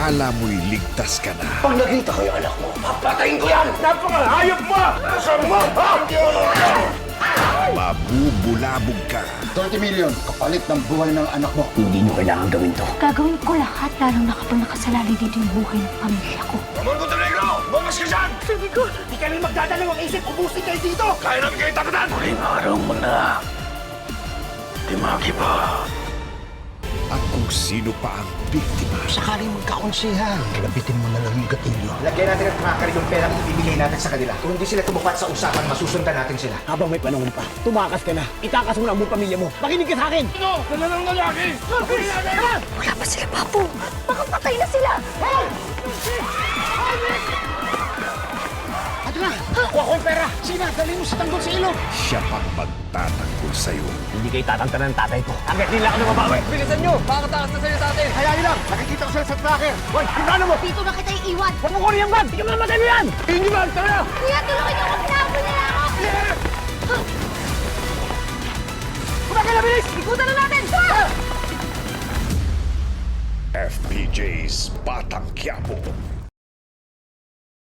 akala mo'y ligtas ka na. Pag nakita ko yung anak mo, papatayin ko yan! Napakahayop mo! Nasaan mo? Mabubulabog ka. 30 million, kapalit ng buhay ng anak mo. Hindi nyo kailangan gawin to. Gagawin ko lahat, lalo na kapag nakasalali dito yung buhay ng pamilya ko. Ramon Montenegro! Bumas ka dyan! Sabi ko, Di ka rin magdadalawang isip, ubusin kayo dito! Kaya namin kayo tapatan! Huling araw mo na. Timaki pa. At kung sino pa ang biktima. Sakaling magkakonsihan, kinabitin mo na lang yung gatilyo. Lagyan natin ang tracker yung perang ibibigay natin sa kanila. Kung hindi sila tumupat sa usapan, masusundan natin sila. Habang may panahon pa, tumakas ka na. Itakas mo na ang buong pamilya mo. Makinig ka sa akin! Dala ng lalaki! wala pa sila, Papo. Baka patay na sila. Ato na! Kuha ko yung pera! Sina, dali mo sa tanggol sa ilog! Siya pang magtatanggol sa'yo. Hindi kayo tatantanan ng tatay ko. Hanggat nila ako na mabawi. Bilisan nyo! Makatakas na sa'yo sa atin! Hayaan lang! Nakikita ko sila sa tracker! Hoy, ano mo? Dito na kita iiwan. Huwag mo kunin yung bag! Hindi ka mamamatay mo yan! Hindi bag! Tara na! Kuya, tulungan niyo ako. Pinahabol nila ako. Kumain na, bilis! Ikutan na natin. FPJ's Batang Quiapo.